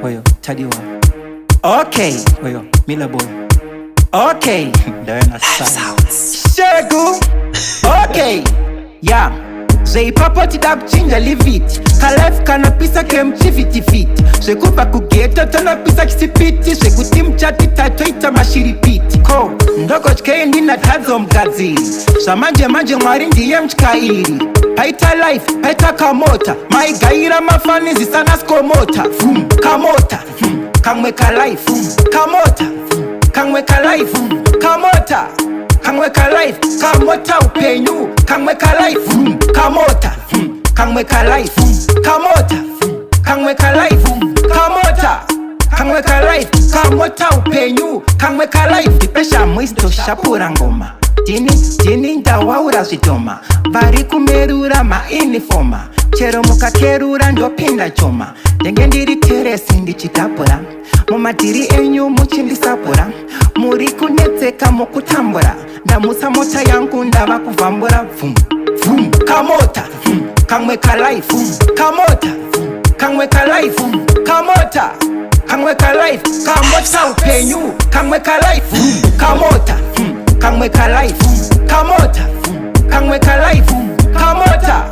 Oyo, Tadiwa. Okay. Oyo, Mila Boy. Okay. Diana Livesounds. Shegu. Okay. Yeah. Zey papoti da kuchinja liviti Kalife kana pisa kemchifiti fiti Swekupa kugeta tana pisa kisipiti Swekutim chati tatoita mashiripiti Ko, ndoko chkei ndina tazo mgazili Samanje mwari ndiye mchikairi Paita life, paita kamota Maigaira mafanizi sana skomota Kamota, kamweka life Kamota, kamweka life Kamota, kamweka life Kamota upenyu Kamweka life Kamota, kamweka life Kamota, kamweka life Kamota, kamweka life Kamota upenyu Kamweka life Dipesha mwisto shapura ngoma Tini ndawaura zitoma Bari kumerura mainifoma Chero mukakerura ndopinda choma Denge ndiri teresi ndichitapura Mumatiri enyu muchindisapura Muri kunetseka mukutambura Ndamusa mota yangu ndava kuvambura Kamota, kamweka life Kamota, kamweka life Kamota, kamweka life Kamota upenyu Kamweka life Kamota, kamweka life Kamota, kamweka life Kamota,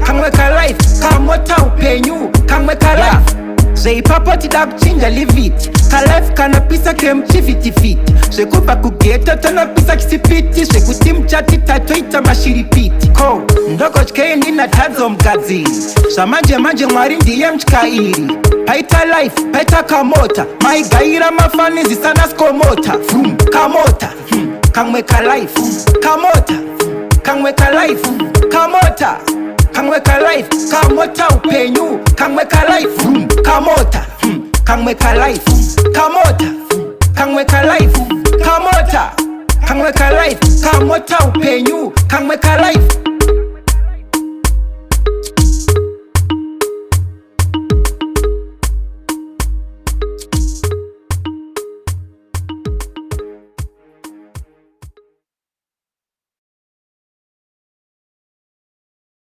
kamweka life Kamota upenyu Kamweka life Zey papoti da kuchinja liviti Kalife kana pisa kemchifiti fiti Swekupa kugeta tana pisa kisipiti Swekutim chati tatoita mashiripiti Ko, ndoko chkei ndina tazo mgazili Samanje mwari ndiye mchikairi Paita life, paita kamota Maigaira mafanizi sana skomota Kamota, kamweka life Kamota, kamweka life Kamota, kamweka life Kamota upenyu Kamweka life Kamota, kamweka life Kamota, kamweka life Kamota, kamweka life Kamota upenyu Kamweka life